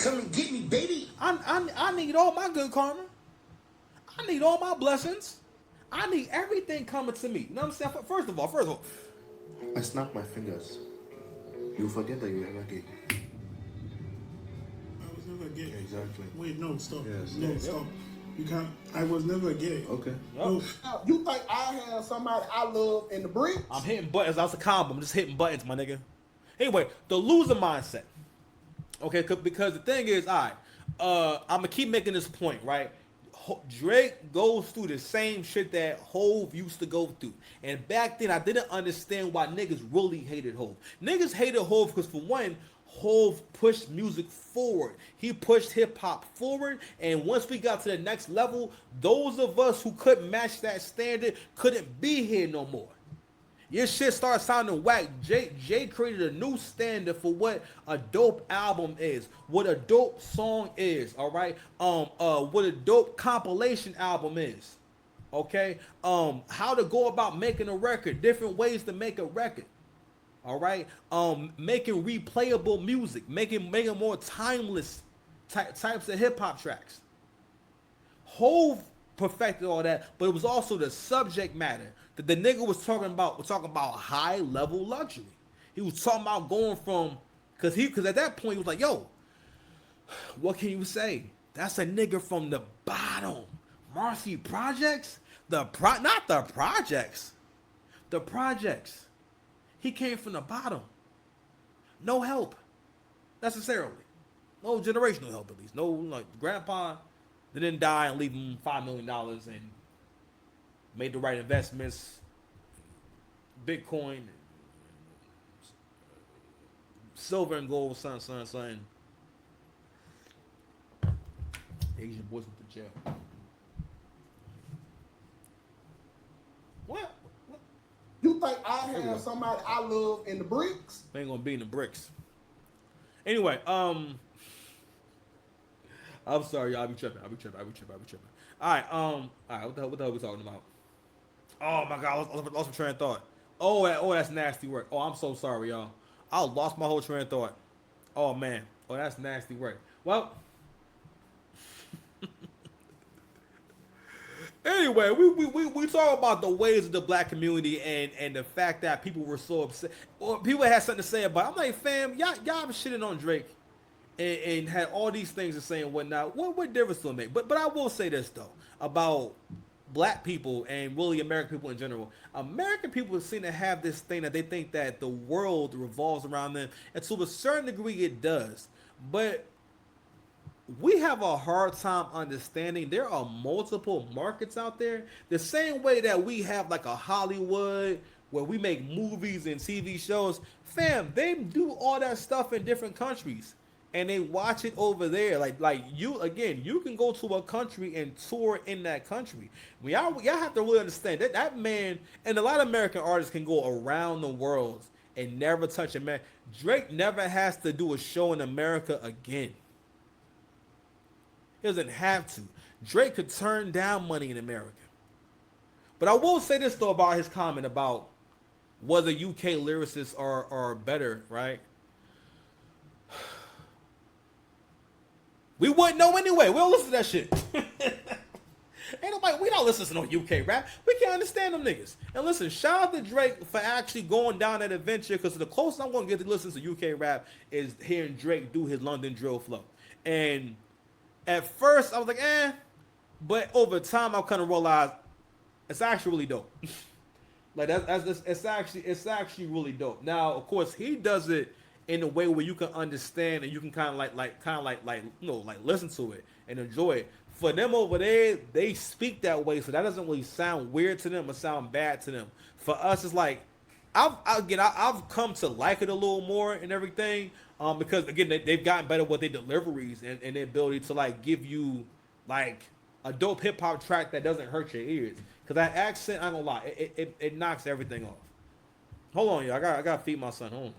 Come and get me, baby. I need all my good karma. I need all my blessings. I need everything coming to me. You know what I'm saying? First of all, I snap my fingers. You forget that you ever gay. I was never gay. Exactly. Wait, no, stop. Yes. No, stop. You can't. I was never gay. Okay. No. You think I have somebody I love in the bricks? I'm hitting buttons. That's a combo. I'm just hitting buttons, my nigga. Anyway, the loser mindset. Okay, because the thing is, all right, I'm gonna keep making this point, right? Drake goes through the same shit that Hove used to go through. And back then, I didn't understand why niggas really hated Hove. Niggas hated Hove because, for one, Hove pushed music forward. He pushed hip hop forward. And once we got to the next level, those of us who couldn't match that standard couldn't be here no more. Your shit started sounding whack. Jay created a new standard for what a dope album is, what a dope song is, all right? What a dope compilation album is, okay? How to go about making a record, different ways to make a record, all right? Making replayable music, making more timeless types of hip hop tracks. Hove perfected all that, but it was also the subject matter that the nigga was talking about. Was talking about high level luxury. He was talking about going from, because at that point he was like, yo, what can you say? That's a nigga from the bottom. Marcy Projects, not the projects, the projects. He came from the bottom. No help, necessarily. No generational help, at least. No, like, grandpa didn't die and leave him $5 million and made the right investments, Bitcoin, silver and gold, son. Asian boys went to jail. What? You think I have somebody I love in the bricks? They ain't gonna be in the bricks. Anyway, I'm sorry, y'all. I be tripping. All right, what the hell we talking about? Oh my god, I lost my train of thought. Oh, that's nasty work. Oh, I'm so sorry, y'all. I lost my whole train of thought. Oh man. Oh, that's nasty work. Well, anyway, we talk about the ways of the black community and the fact that people were so upset, or people had something to say about it. I'm like, fam, y'all been shitting on Drake and had all these things to say and whatnot. What difference do it make? But I will say this though about black people and really American people in general. American people seem to have this thing that they think that the world revolves around them, and to a certain degree it does. But we have a hard time understanding there are multiple markets out there. The same way that we have like a Hollywood where we make movies and TV shows. Fam, they do all that stuff in different countries. And they watch it over there. Like you can go to a country and tour in that country. Y'all have to really understand that man, and a lot of American artists can go around the world and never touch America. Drake never has to do a show in America again. He doesn't have to. Drake could turn down money in America. But I will say this though about his comment about whether UK lyricists are better, right? We wouldn't know anyway. We don't listen to that shit. Ain't nobody, we don't listen to no UK rap. We can't understand them niggas. And listen, shout out to Drake for actually going down that adventure, because the closest I'm going to get to listen to UK rap is hearing Drake do his London drill flow. And at first I was like, but over time I kind of realized it's actually really dope. Like it's actually really dope. Now, of course, he does it in a way where you can understand and you can kind of like listen to it and enjoy it. For them over there, they speak that way, so that doesn't really sound weird to them or sound bad to them. For us, it's like I've come to like it a little more and everything, because again they've gotten better with their deliveries and their ability to like give you like a dope hip hop track that doesn't hurt your ears. Cause that accent, I'm gonna lie, it knocks everything off. Hold on, y'all. I gotta feed my son. Hold on.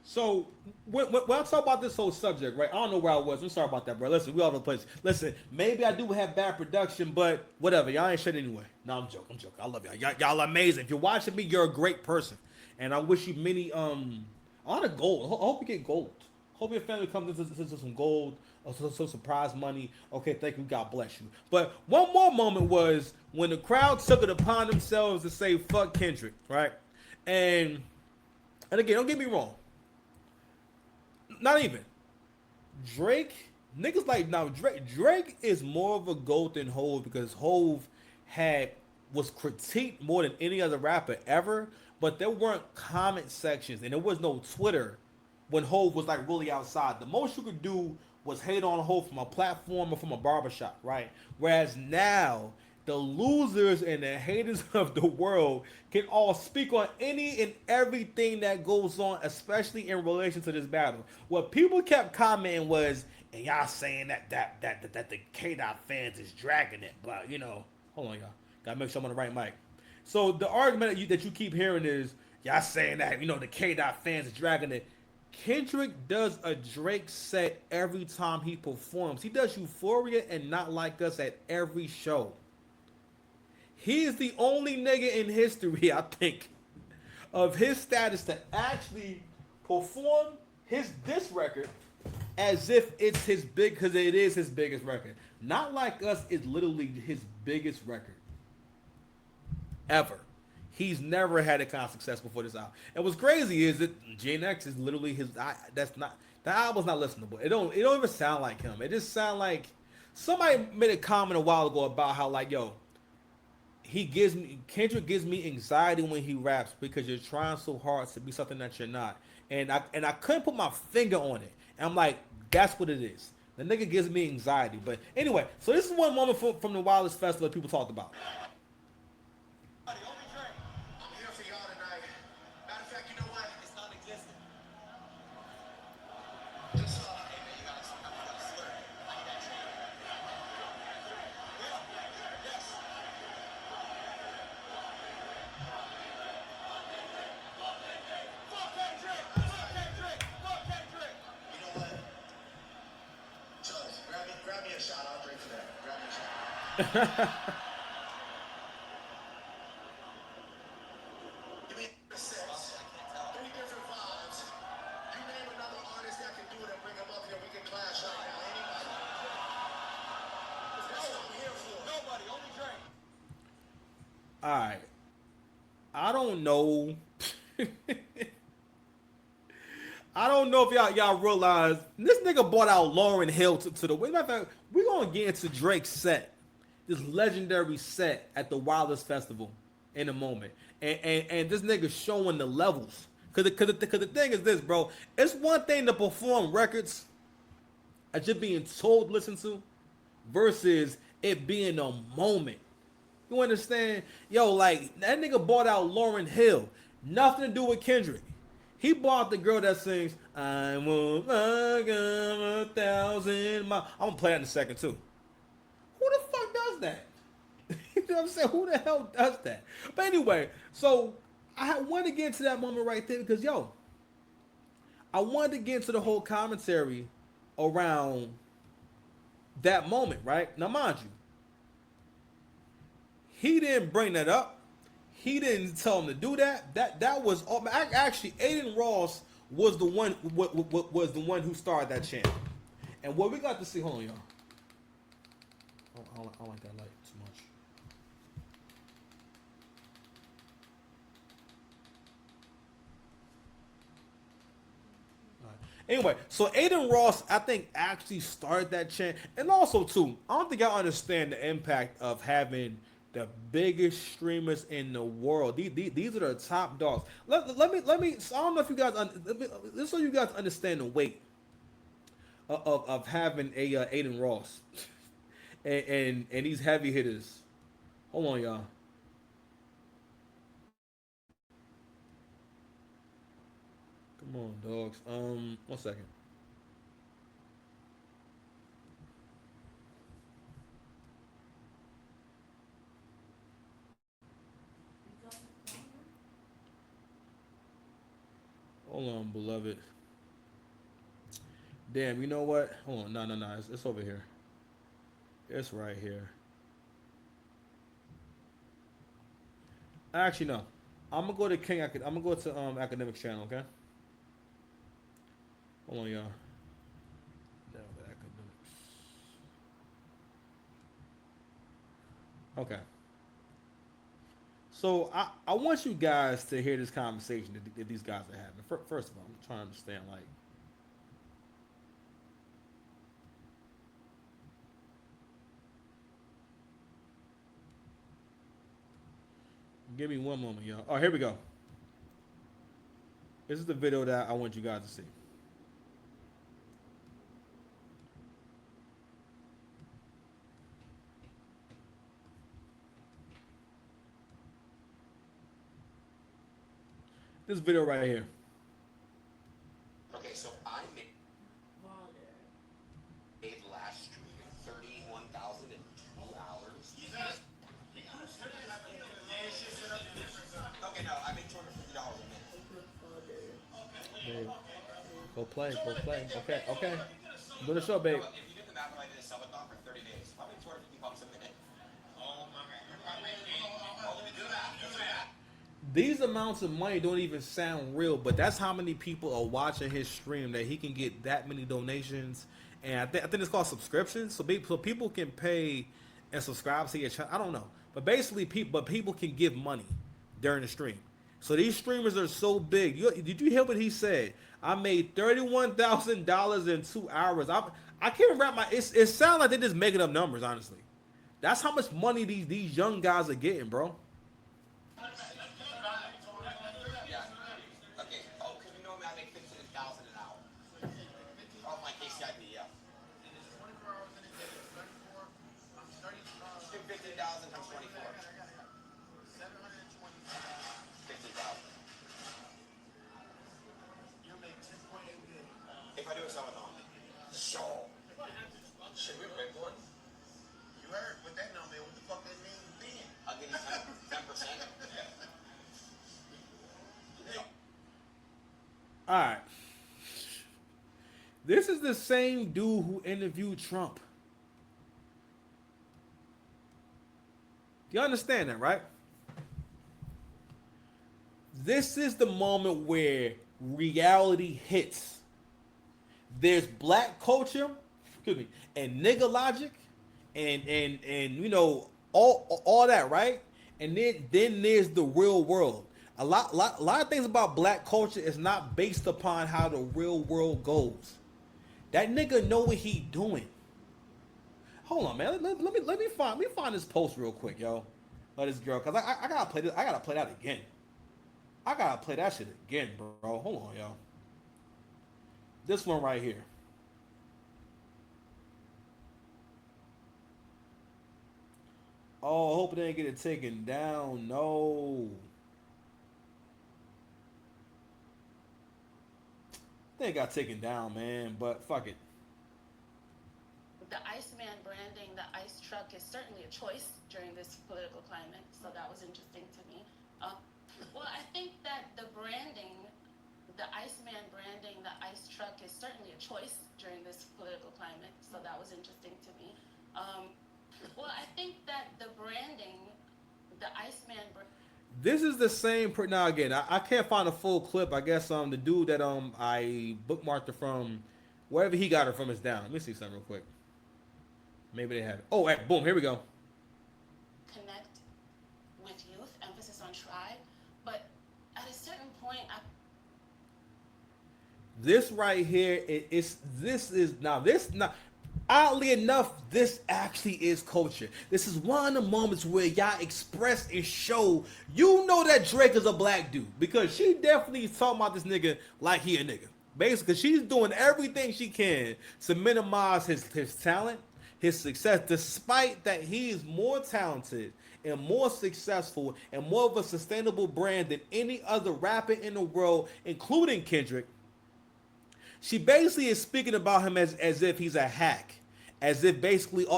So when I talk about this whole subject, right? I don't know where I was. I'm sorry about that, bro. Listen, we all over the place. Listen, maybe I do have bad production, but whatever. Y'all ain't shit anyway. No, I'm joking. I love y'all. Y'all amazing. If you're watching me, you're a great person, and I wish you many a lot of gold. I hope you get gold. Hope your family comes into some gold or some surprise money. Okay, thank you. God bless you. But one more moment was when the crowd took it upon themselves to say fuck Kendrick, right? And again, don't get me wrong. Not even Drake. Niggas like now Drake is more of a GOAT than Hove because Hove was critiqued more than any other rapper ever, but there weren't comment sections and there was no Twitter when Hove was like really outside. The most you could do was hate on Hove from a platform or from a barbershop, right? Whereas now the losers and the haters of the world can all speak on any and everything that goes on, especially in relation to this battle. What people kept commenting was, and y'all saying that the K-Dot fans is dragging it, but hold on, y'all, gotta make sure I'm on the right mic. So the argument that you keep hearing is y'all saying that the K-Dot fans is dragging it. Kendrick does a Drake set every time he performs. He does Euphoria and Not Like Us at every show. He is the only nigga in history, I think, of his status to actually perform his diss record as if it's his because it is his biggest record. Not Like Us is literally his biggest record ever. He's never had a kind of success before this album. And what's crazy is that Gen X is literally his. That album's not listenable. It don't even sound like him. It just sound like somebody made a comment a while ago about how Kendrick gives me anxiety when he raps because you're trying so hard to be something that you're not. And I couldn't put my finger on it. And I'm like, that's what it is. The nigga gives me anxiety. But anyway, so this is one moment from the Wildest Festival that people talked about. I'm here for y'all tonight. Matter of fact, you know what? It's non-existent. Just hey man, you guys, I got a slur. I need that train. Yeah. Yes. Fuck Kendrick! Fuck Kendrick! Fuck Kendrick! You know what? Chubbs, grab me a shot. I'll drink for that. Grab me a shot. Give me a six. 3 different vibes. You name another artist that can do it and bring him up here. We can clash right now. Anybody? That's what I'm here for. Nobody. Only Drake. All right. I don't know. I don't know if y'all realize this nigga brought out Lauryn Hill to the way. Matter of fact, we're gonna get into Drake's set, this legendary set at the Wildest Festival in a moment, and this nigga showing the levels. Cause the thing is this, bro. It's one thing to perform records that you're being told to listen to, versus it being a moment. You understand? Yo, like that nigga brought out Lauryn Hill, nothing to do with Kendrick. He bought the girl that sings "I won't walk 1,000 miles." I'm gonna play that in a second too. Who the fuck does that? You know what I'm saying? Who the hell does that? But anyway, so I wanted to get into that moment right there because I wanted to get into the whole commentary around that moment, right? Now, mind you, he didn't bring that up. He didn't tell him to do that. That was actually Aiden Ross was the one who started that chant. And what we got to see, hold on, y'all. I don't like that light too much. All right. Anyway, so Aiden Ross, I think, actually started that chant, and also too, I don't think y'all understand the impact of having the biggest streamers in the world. These are the top dogs. Let me. So I don't know if you guys. Just so you guys understand the weight of having a Aiden Ross and these heavy hitters. Hold on, y'all. Come on, dogs. 1 second. Hold on, beloved. Damn, you know what? Hold on. No. It's over here. It's right here. Actually, no. I'm gonna go to King. I'm gonna go to Academics channel. Okay. Hold on, y'all. Okay. So I want you guys to hear this conversation that these guys are having. First of all, I'm trying to understand, like, give me one moment, y'all. Oh, here we go. This is the video that I want you guys to see. This video right here. Okay, so I made last stream 31,000 in 2 hours. Okay, no, I made $250 a minute. Babe, go play. Okay, okay. Do the show, babe. If you did the math, I did a subathon for 30 days. Probably $250 a minute. Oh my God. These amounts of money don't even sound real, but that's how many people are watching his stream that he can get that many donations. And I think it's called subscriptions. So people can pay and subscribe to your channel. I don't know, but basically, people can give money during the stream. So these streamers are so big. Did you hear what he said? I made $31,000 in 2 hours. I can't wrap my. It sounds like they're just making up numbers. Honestly, that's how much money these young guys are getting, bro. Yeah. Okay. Oh, because you know me, I make 15,000 an hour. Oh, my KCIP, yeah. 15,000 times 24. 50,000. If I do a subathon. So. Should we pick one? You heard what that number is. What the fuck that mean then? I'll give you 10%. All right. This is the same dude who interviewed Trump. You understand that, right? This is the moment where reality hits. There's black culture, excuse me, and nigga logic, and you know all that, right? And then there's the real world. A lot of things about black culture is not based upon how the real world goes. That nigga know what he doing. Hold on, man. Let me find this post real quick, yo. Of this girl, cause I gotta play this. I gotta play that again. I gotta play that shit again, bro. Hold on, yo. This one right here. Oh, I hope they didn't get it taken down. No. They got taken down, man. But fuck it. The Iceman branding, the ice truck is certainly a choice during this political climate, so that was interesting to me. Well, I think that the branding, the Iceman branding, the ice truck is certainly a choice during this political climate, so that was interesting to me. Well, I think that the branding, the Iceman This is the same. Now again, I can't find a full clip. I guess the dude that I bookmarked her from, wherever he got her from, is down. Let me see something real quick. Maybe they have it. Oh, boom! Here we go. connect with youth, emphasis on try, but at a certain point, This right here, oddly enough, this actually is culture. This is one of the moments where y'all express and show you know that Drake is a black dude, because she definitely is talking about this nigga like he a nigga. Basically, she's doing everything she can to minimize his talent, his success, despite that he is more talented and more successful and more of a sustainable brand than any other rapper in the world, including Kendrick. She basically is speaking about him as if he's a hack, as if basically, you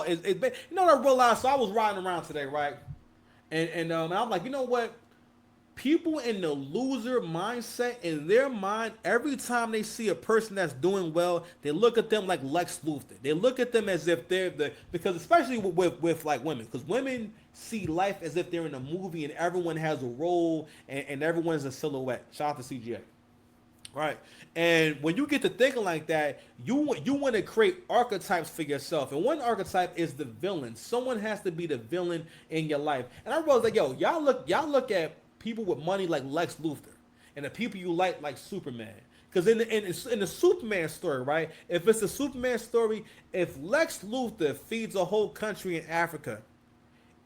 know what I realized? So I was riding around today, right? And I'm like, you know what? People in the loser mindset, in their mind, every time they see a person that's doing well, they look at them like Lex Luthor. They look at them as if they're because especially with like women, because women see life as if they're in a movie and everyone has a role and everyone's a silhouette. Shout out to CGA. Right. And when you get to thinking like that, you want to create archetypes for yourself. And one archetype is the villain. Someone has to be the villain in your life. And I was like, yo, y'all look at people with money like Lex Luthor and the people you like Superman. Because in the Superman story, right? If it's a Superman story, if Lex Luthor feeds a whole country in Africa,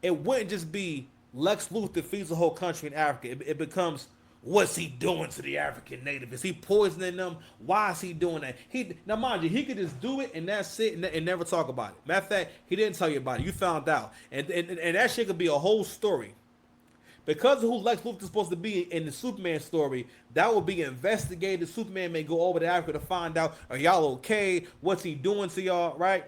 it wouldn't just be Lex Luthor feeds the whole country in Africa. It becomes, what's he doing to the African native? Is he poisoning them? Why is he doing that? Now, mind you, he could just do it and that's it and never talk about it. Matter of fact, he didn't tell you about it. You found out. And that shit could be a whole story. Because of who Lex Luthor is supposed to be in the Superman story, that will be investigated. Superman may go over to Africa to find out, are y'all okay? What's he doing to y'all, right?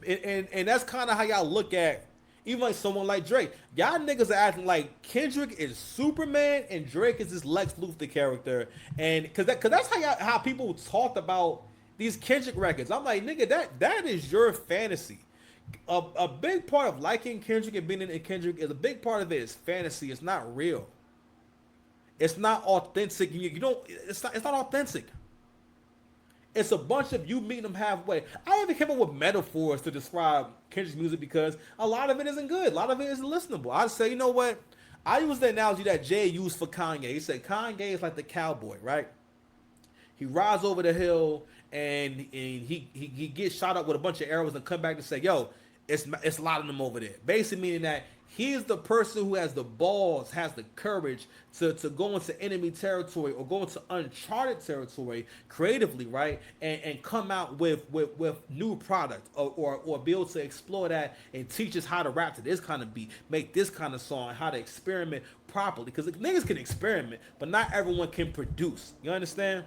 And that's kind of how y'all look at even like someone like Drake. Y'all niggas are acting like Kendrick is Superman and Drake is this Lex Luthor character. And cause that's how people talked about these Kendrick records. I'm like, nigga, that is your fantasy. A big part of liking Kendrick and being in Kendrick is a big part of it is fantasy. It's not real. It's not authentic. You don't. It's not authentic. It's a bunch of you meeting them halfway. I even came up with metaphors to describe Kendrick's music because a lot of it isn't good. A lot of it isn't listenable. I say, you know what? I use the analogy that Jay used for Kanye. He said Kanye is like the cowboy, right? He rides over the hill and he gets shot up with a bunch of arrows and come back to say, yo, it's a lot of them over there. Basically meaning that he's the person who has the balls, has the courage to go into enemy territory or go into uncharted territory creatively, right? And come out with new product or be able to explore that and teach us how to rap to this kind of beat, make this kind of song, how to experiment properly. Because niggas can experiment, but not everyone can produce. You understand?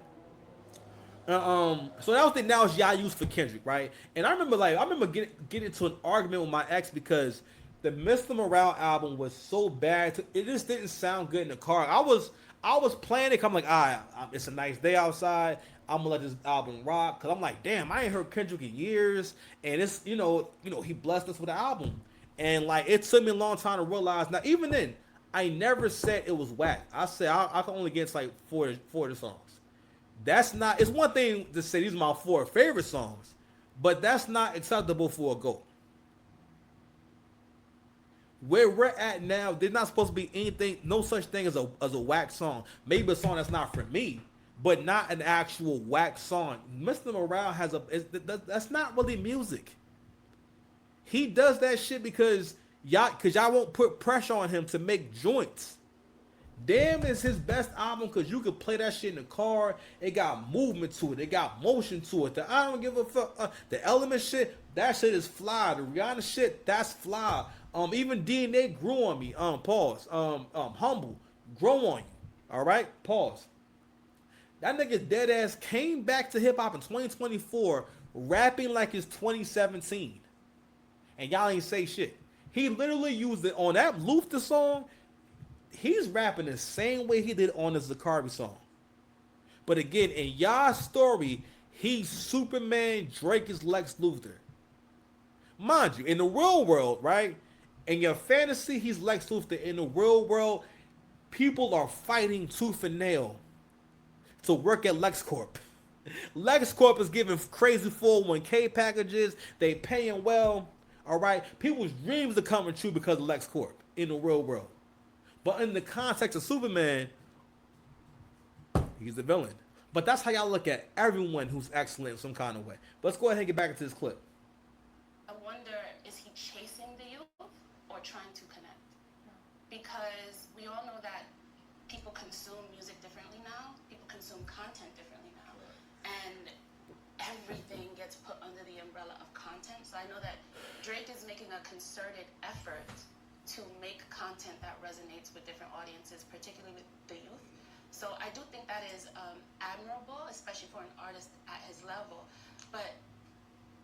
So that was the analogy I used for Kendrick, right? And I remember getting into an argument with my ex because the Mr. Morale album was so bad. It just didn't sound good in the car. I was playing it. I'm like, it's a nice day outside. I'm gonna let this album rock. Cause I'm like, damn, I ain't heard Kendrick in years. And it's, you know, he blessed us with an album. And like, it took me a long time to realize. Now, even then, I never said it was whack. I said I can only get like four of the songs. That's not. It's one thing to say these are my 4 favorite songs, but that's not acceptable for a GOAT. Where we're at now, there's not supposed to be anything, no such thing as a whack song. Maybe a song that's not for me, but not an actual whack song. Mr. Morale has that's not really music. He does that shit because y'all won't put pressure on him to make joints. Damn is his best album because you could play that shit in the car. It got movement to it. It got motion to it. The I don't give a fuck. The Element shit, that shit is fly. The Rihanna shit, that's fly. Even DNA grew on me. Pause. Humble, grow on you. All right. Pause. That nigga dead ass came back to hip hop in 2024, rapping like it's 2017, and y'all ain't say shit. He literally used it on that Luthor song. He's rapping the same way he did on the Zacari song. But again, in y'all's story, he's Superman, Drake is Lex Luthor. Mind you, in the real world, right? In your fantasy, he's Lex Luthor. In the real world, people are fighting tooth and nail to work at LexCorp. LexCorp is giving crazy 401k packages. They paying well, all right? People's dreams are coming true because of LexCorp in the real world. But in the context of Superman, he's the villain. But that's how y'all look at everyone who's excellent in some kind of way. But let's go ahead and get back into this clip. I wonder, is he chasing the youth or trying to connect? Because we all know that people consume music differently now. People consume content differently now. And everything gets put under the umbrella of content. So I know that Drake is making a concerted effort to make content that resonates with different audiences, particularly with the youth. So I do think that is admirable, especially for an artist at his level. But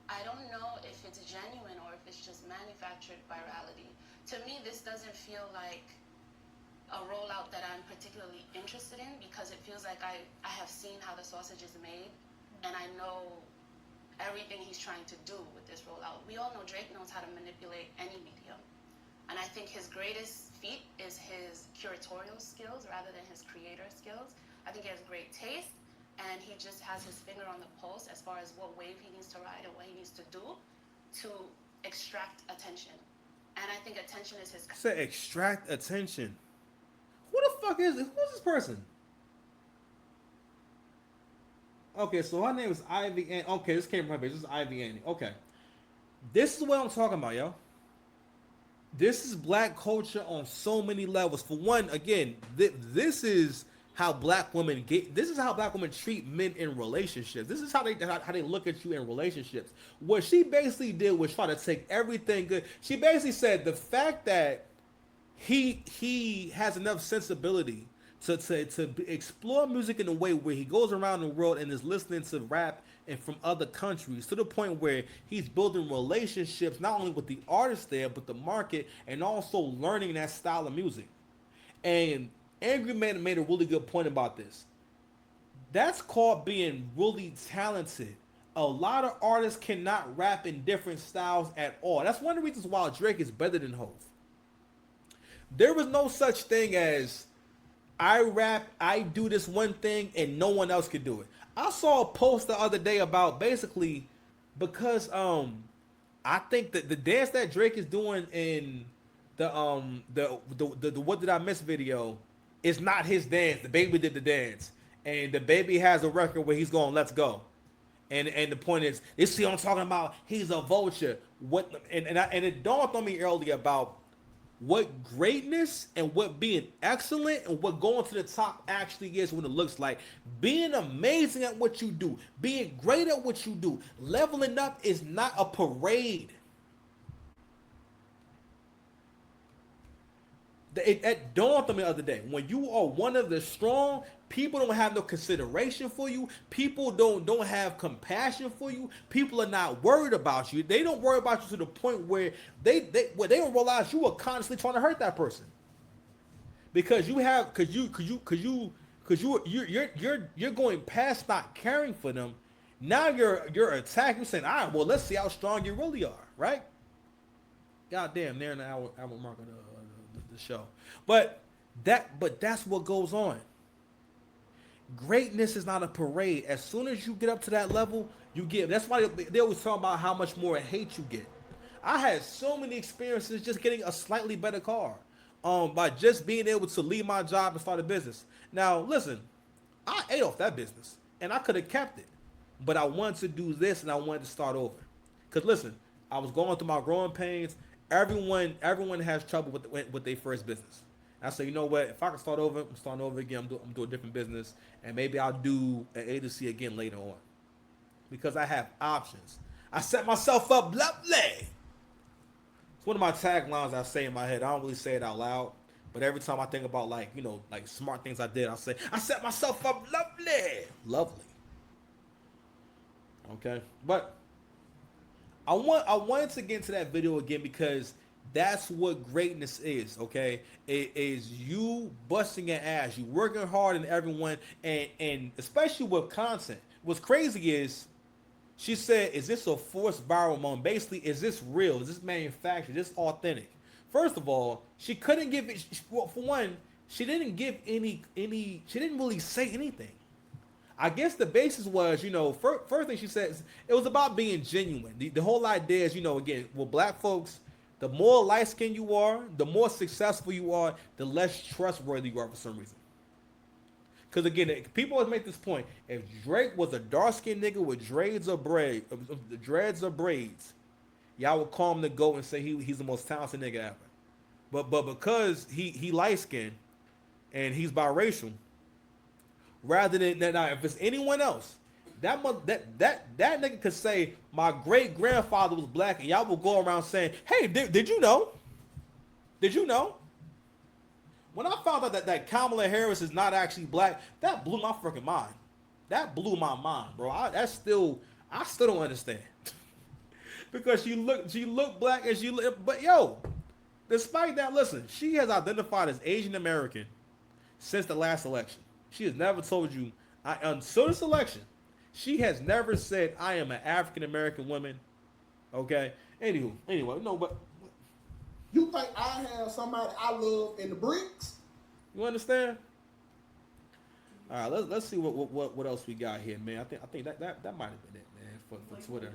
I don't know if it's genuine or if it's just manufactured virality. To me, this doesn't feel like a rollout that I'm particularly interested in because it feels like I have seen how the sausage is made and I know everything he's trying to do with this rollout. We all know Drake knows how to manipulate any medium. And I think his greatest feat is his curatorial skills rather than his creator skills. I think he has great taste. and he just has his finger on the pulse as far as what wave he needs to ride and what he needs to do to extract attention. And I think attention is his. Say extract attention. Who the fuck is this? Who's this person? Okay, so her name is Ivy Annie. Okay, this came from her page. This is Ivy Annie. Okay. This is what I'm talking about, yo. This is black culture on so many levels. For one, again, this is how black women get. This is how black women treat men in relationships. This is how they look at you in relationships. What she basically did was try to take everything good. She basically said the fact that he has enough sensibility to explore music in a way where he goes around the world and is listening to rap and from other countries to the point where he's building relationships not only with the artists there but the market and also learning that style of music. And Angry Man made a really good point about this. That's called being really talented. A lot of artists cannot rap in different styles at all. That's one of the reasons why Drake is better than Hov. There was no such thing as I rap, I do this one thing, and no one else could do it. I saw a post the other day about basically because I think that the dance that Drake is doing in the What Did I Miss video is not his dance. The Baby did the dance, and the Baby has a record where he's going Let's Go, and the point is, this see what I'm talking about. He's a vulture. What and it dawned on me earlier about what greatness and what being excellent and what going to the top actually is, what it looks like. Being amazing at what you do, being great at what you do, leveling up is not a parade. It dawned on me the other day. When you are one of the strong, people don't have no consideration for you. People don't have compassion for you. People are not worried about you. They don't worry about you to the point where they don't realize you are constantly trying to hurt that person. Because you're going past not caring for them. Now you're attacking, saying, all right, well, let's see how strong you really are, right? Goddamn, they're in the hour mark of the show. But that's what goes on. Greatness is not a parade. As soon as you get up to that level, you get. That's why they always talk about how much more hate you get. I had so many experiences just getting a slightly better car, by just being able to leave my job and start a business. Now, listen, I ate off that business, and I could have kept it, but I wanted to do this, and I wanted to start over. Cause listen, I was going through my growing pains. Everyone has trouble with their first business. I say, you know what? If I can start over, I'm starting over again. I'm doing a different business, and maybe I'll do an agency again later on, because I have options. I set myself up lovely. It's one of my taglines I say in my head. I don't really say it out loud, but every time I think about like smart things I did, I say I set myself up lovely. Okay, but I wanted to get into that video again because that's what greatness is, okay? It is you busting your ass, you working hard and everyone, and especially with content. What's crazy is, she said, is this a forced viral moment? Basically, is this real? Is this manufactured? Is this authentic? First of all, she couldn't give it, well, for one, she didn't give any, she didn't really say anything. I guess the basis was, first thing she said, it was about being genuine. The whole idea is, again, with black folks, the more light-skinned you are, the more successful you are, the less trustworthy you are for some reason. Because again, people always make this point. If Drake was a dark-skinned nigga with dreads or braids, y'all would call him the GOAT and say he's the most talented nigga ever. But because he light-skinned and he's biracial, rather than now, if it's anyone else, that nigga could say my great grandfather was black, and y'all will go around saying, "Hey, did you know? Did you know?" When I found out that Kamala Harris is not actually black, that blew my freaking mind. That blew my mind, bro. I still don't understand. Because she looked black and but yo, despite that, listen, she has identified as Asian American since the last election. She has never told you until this election. She has never said, I am an African American woman. Okay? Anyway, no, but You think I have somebody I love in the bricks? you understand? All right, let's see what else we got here, man. I think that might have been it, man, for Twitter.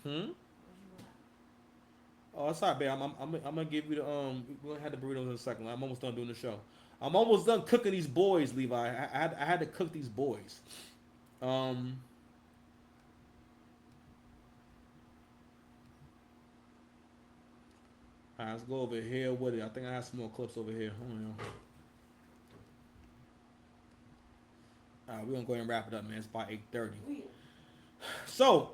Hmm. Oh, sorry, babe. I'm gonna give you the We're gonna have the burritos in a second. I'm almost done doing the show. I'm almost done cooking these boys, Levi. I had to cook these boys. All right, let's go over here with it. I think I have some more clips over here. Hold on. All right, we're gonna go ahead and wrap it up, man. It's about 8:30. So,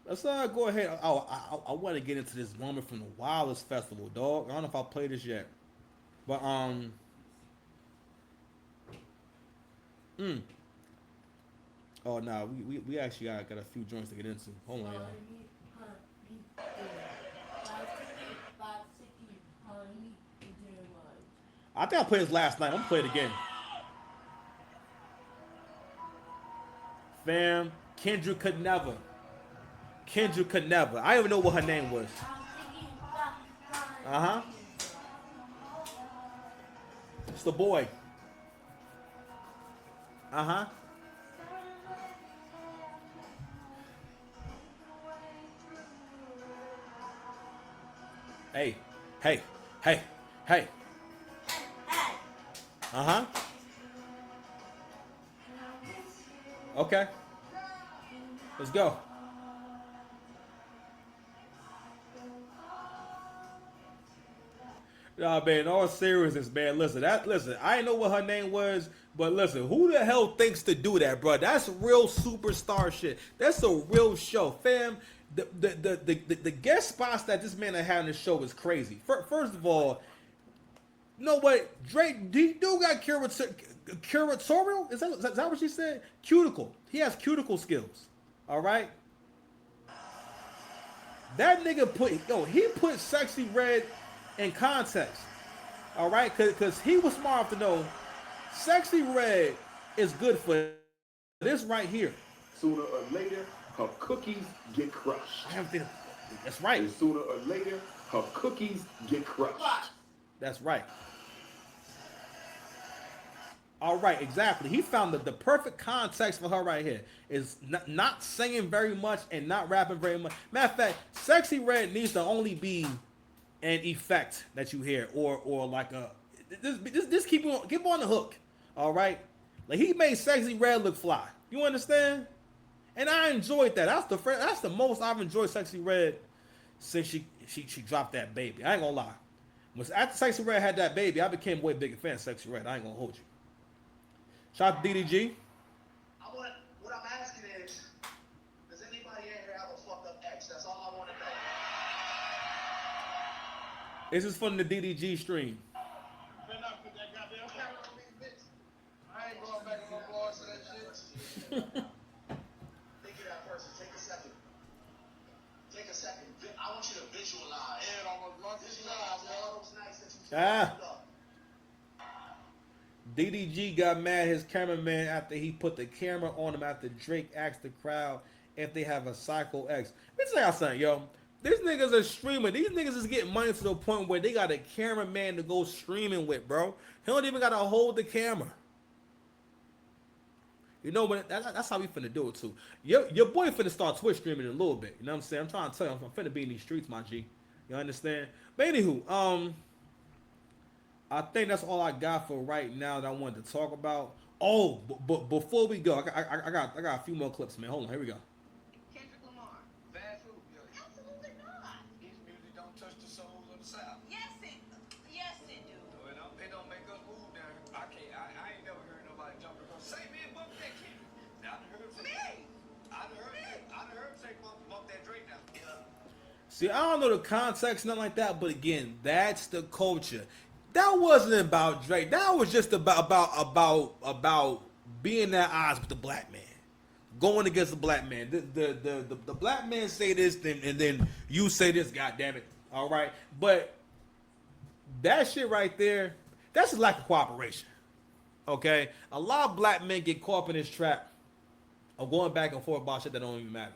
let's go ahead. I want to get into this moment from the Wildest Festival, dog. I don't know if I played this yet, but Oh no, we actually got a few joints to get into. Hold on, y'all. I think I played this last night. I'm gonna play it again. Fam, Kendra could never. Kendra could never. I don't even know what her name was. Uh-huh. It's the boy. Uh-huh. Hey, hey, hey, hey. Uh-huh. Okay. Let's go. Nah, man, in all seriousness, man, listen, I didn't know what her name was, but listen, who the hell thinks to do that, bro? That's real superstar shit. That's a real show, fam. The guest spots that this man had on the show is crazy. First of all, you know what? Drake, he do got curatorial? Is that what she said? Cuticle. He has cuticle skills. All right? That nigga he put Sexy Red in context. All right? Because he was smart enough to know Sexy Red is good for this right here. Sooner or later, her cookies get crushed. That's right. And sooner or later, her cookies get crushed. That's right. All right, exactly. He found the perfect context for her right here. Is not singing very much and not rapping very much. Matter of fact, Sexy Red needs to only be an effect that you hear, or like a just keep on the hook. All right, like he made Sexy Red look fly. You understand? And I enjoyed that. That's the most I've enjoyed Sexy Red since she dropped that baby. I ain't gonna lie. After Sexy Red had that baby, I became way bigger fan of Sexy Red. I ain't gonna hold you. Shout out to DDG. What I'm asking is, does anybody in here have a fucked up ex? That's all I want to know. This is from the DDG stream. Better not put that goddamn camera on me, bitch. I ain't going back on my balls for that shit. Think of that person. Take a second. Take a second. I want you to visualize. Yeah, almost visualize all those nights that you Ah. up. DDG got mad at his cameraman after he put the camera on him after Drake asked the crowd if they have a Psycho X. Let me tell y'all something, yo. These niggas are streaming. These niggas is getting money to the point where they got a cameraman to go streaming with, bro. He don't even got to hold the camera. You know what? That's how we finna do it, too. Your boy finna start Twitch streaming in a little bit. You know what I'm saying? I'm trying to tell you, I'm finna be in these streets, my G. You understand? But anywho, I think that's all I got for right now that I wanted to talk about. Oh, but before we go, I got a few more clips, man. Hold on, here we go. Kendrick Lamar. Bad food, yo. Absolutely not. His music don't touch the souls of the South. Yes, it do. So it don't make us move down here. I ain't never heard nobody jump across. Say, man, bump that Kendrick. I done heard him say. I done heard him say bump that Drake now. Yeah. See, I don't know the context, nothing like that, but again, that's the culture. That wasn't about Drake. That was just about being at odds with the black man, going against the black man. The black man say this, and then you say this. God damn it! All right, but that shit right there, that's a lack of cooperation. Okay, a lot of black men get caught up in this trap of going back and forth about shit that don't even matter.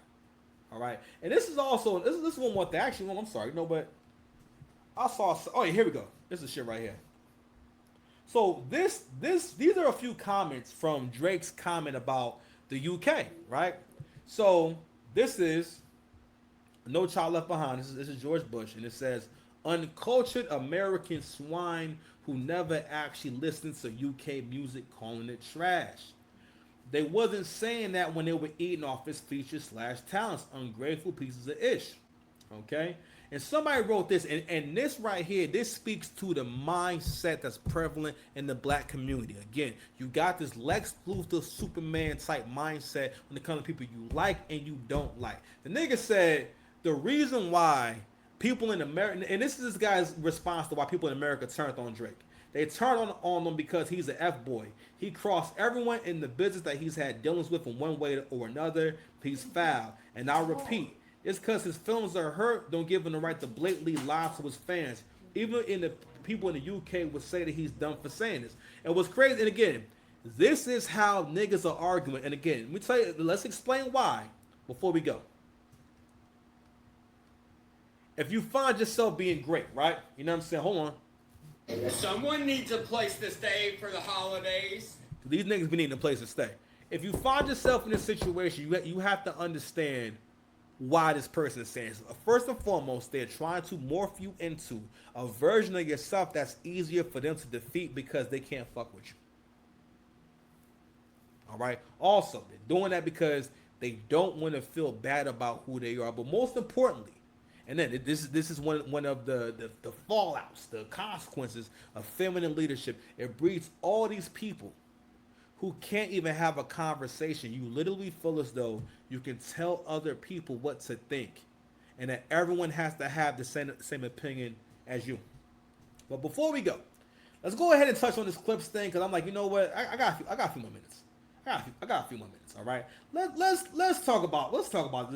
All right, and this is one more thing. Actually, I'm sorry, no, but I saw. Oh, yeah, here we go. This is shit right here. So these are a few comments from Drake's comment about the UK, right? So this is No Child Left Behind. This is George Bush, and it says uncultured American swine who never actually listened to UK music, calling it trash. They wasn't saying that when they were eating off his features / talents, ungrateful pieces of ish. Okay? And somebody wrote this, and this right here, this speaks to the mindset that's prevalent in the black community. Again, you got this Lex Luthor Superman type mindset when it comes to people you like and you don't like. The nigga said the reason why people in America, and this is this guy's response to why people in America turned on Drake. They turned on him because he's an F-boy. He crossed everyone in the business that he's had dealings with in one way or another. He's foul. And I'll repeat, it's because his feelings are hurt, don't give him the right to blatantly lie to his fans. Even in the people in the UK would say that he's dumb for saying this. And what's crazy, and again, this is how niggas are arguing. And again, let me tell you, let's explain why before we go. If you find yourself being great, right? You know what I'm saying? Hold on. Someone needs a place to stay for the holidays. These niggas be needing a place to stay. If you find yourself in this situation, you have to understand why this person is saying so. First and foremost, they're trying to morph you into a version of yourself that's easier for them to defeat because they can't fuck with you. All right? Also, they're doing that because they don't want to feel bad about who they are. But most importantly, and then this is one of the fallouts, the consequences of feminine leadership. It breeds all these people who can't even have a conversation. You literally feel as though you can tell other people what to think, and that everyone has to have the same opinion as you. But before we go, let's go ahead and touch on this clips thing, because I'm like, you know what? I got a few more minutes. I got a few more minutes. All right. Let's talk about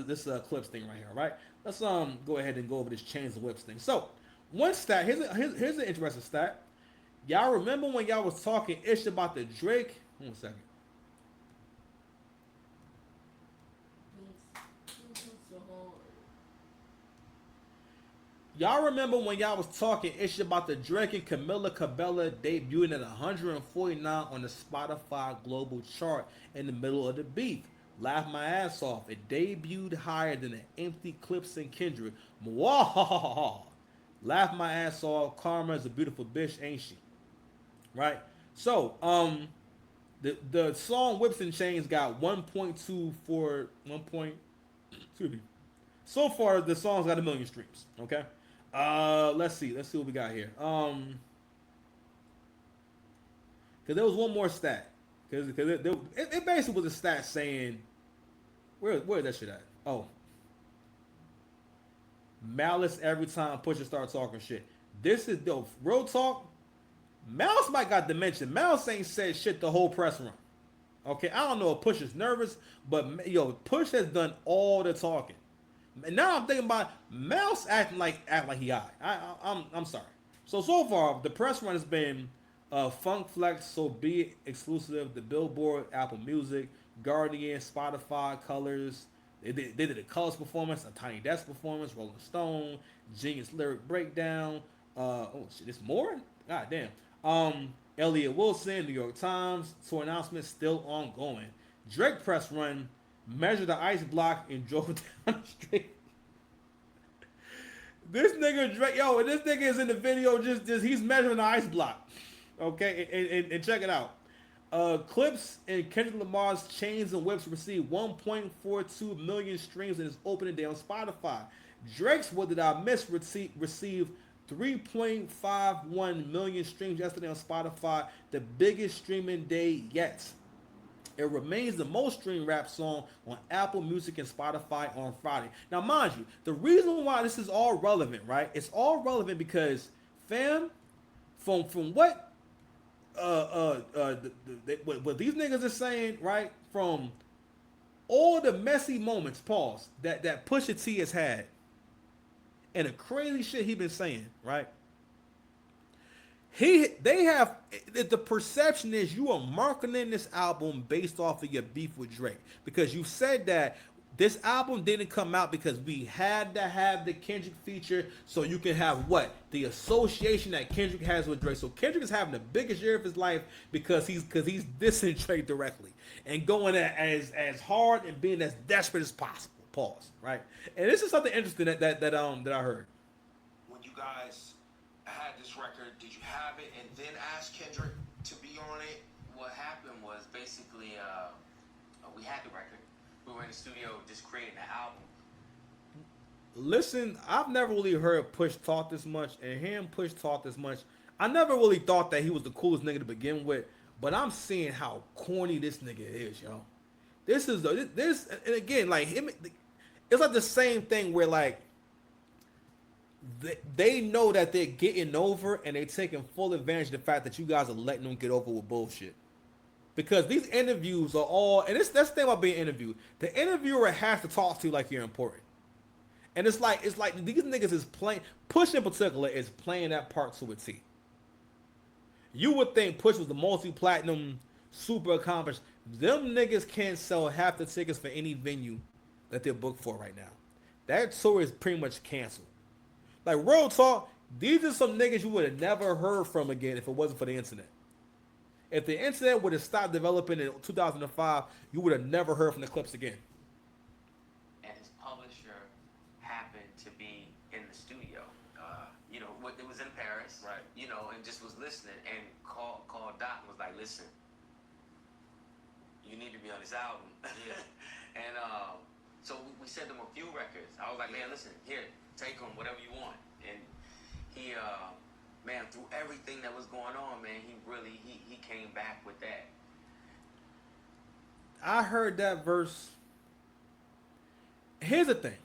this clips thing right here. All right. Let's go ahead and go over this chains and whips thing. So one stat. Here's an interesting stat. Y'all remember when y'all was talking ish about the Drake? Hold on a second. Y'all remember when y'all was talking ish about the Drake and Camila Cabello debuting at 149 on the Spotify global chart in the middle of the beef? Laugh my ass off. It debuted higher than the Empty Clips and Kendrick. Mwahaha. Laugh my ass off. Karma is a beautiful bitch, ain't she? Right? So, the song Whips and Chains got 1.2 for 1 point. Excuse me. So far, the song's got 1 million streams. Okay. Let's see what we got here. Cause there was one more stat. Cause it basically was a stat saying, where that shit at? Oh, Malice every time Pusha start talking shit. This is dope. Real talk. Malice might got dementia. Malice ain't said shit the whole press run. Okay, I don't know if Push is nervous, but yo, Push has done all the talking. And now I'm thinking about Mouse acting like he high. I'm sorry. So far the press run has been Funk Flex, So Be It exclusive, the Billboard, Apple Music, Guardian, Spotify, Colors. They did a Colors performance, a Tiny Desk performance, Rolling Stone, Genius Lyric Breakdown. Oh shit, there's more? God damn. Elliot Wilson, New York Times, tour announcement still ongoing. Drake press run, measured the ice block and drove down the street. This nigga Drake, this nigga is in the video just he's measuring the ice block. Okay, and check it out. Clips and Kendrick Lamar's Chains and Whips received 1.42 million streams in its opening day on Spotify. Drake's What Did I Miss received 3.51 million streams yesterday on Spotify, the biggest streaming day yet. It remains the most streamed rap song on Apple Music and Spotify on Friday. Now, mind you, the reason why this is all relevant, right? It's all relevant because, fam, from what what these niggas are saying, right? From all the messy moments, pause, that Pusha T has had, and the crazy shit he been saying, right? They have, the perception is you are marketing this album based off of your beef with Drake, because you said that This album didn't come out because we had to have the Kendrick feature so you can have what? The association that Kendrick has with Drake. So Kendrick is having the biggest year of his life because he's dissing Drake directly and going as hard and being as desperate as possible. Pause. Right? And this is something interesting that I heard. When you guys had this record, did you have it and then ask Kendrick to be on it? What happened was basically we had the record. We were in the studio just creating the album. Listen, I've never really heard Push talk this much and hearing Push talk this much. I never really thought that he was the coolest nigga to begin with, but I'm seeing how corny this nigga is, yo. This is this, and again, like him, it's like the same thing where like they know that they're getting over and they're taking full advantage of the fact that you guys are letting them get over with bullshit. Because these interviews are all, and that's the thing about being interviewed. The interviewer has to talk to you like you're important. And it's like these niggas is playing, Push in particular is playing that part to a T. You would think Push was the multi-platinum, super accomplished. Them niggas can't sell half the tickets for any venue that they're booked for right now. That tour is pretty much canceled. Like, real talk, these are some niggas you would have never heard from again if it wasn't for the internet. If the internet would have stopped developing in 2005, you would have never heard from the Clips again. And his publisher happened to be in the studio. It was in Paris, Right. And just was listening and called Doc and was like, listen, you need to be on this album. And so we sent him a few records. I was like, man, listen, here, take them, whatever you want. And he, man, through everything that was going on, man, he came back with that. I heard that verse. Here's the thing.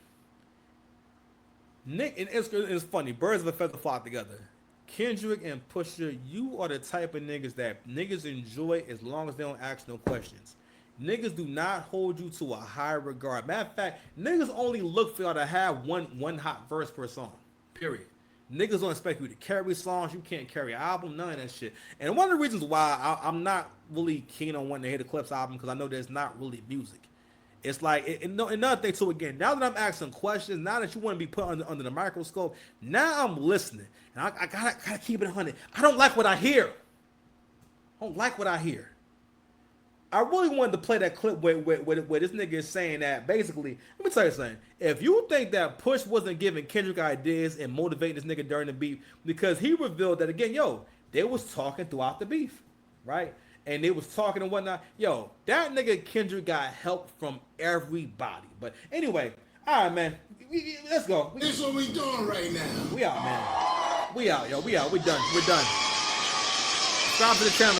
Nick, and it's funny, birds of a feather flock together. Kendrick and Pusha, you are the type of niggas that niggas enjoy as long as they don't ask no questions. Niggas do not hold you to a high regard. Matter of fact, niggas only look for y'all to have one hot verse per song. Period. Niggas don't expect you to carry songs. You can't carry an album. None of that shit. And one of the reasons why I'm not really keen on wanting to hear the Clips album because I know there's not really music. It's like, another thing too, again, now that I'm asking questions, now that you want to be put under the microscope, now I'm listening. And I gotta keep it 100. I don't like what I hear. I don't like what I hear. I really wanted to play that clip where this nigga is saying that basically, let me tell you something. If you think that Push wasn't giving Kendrick ideas and motivating this nigga during the beef, because he revealed that again, they was talking throughout the beef, right? And they was talking and whatnot. That nigga Kendrick got help from everybody. But anyway, all right, man. Let's go. This what we doing right now. We out, man. We out, yo. We out. We done. We're done. Subscribe to the channel.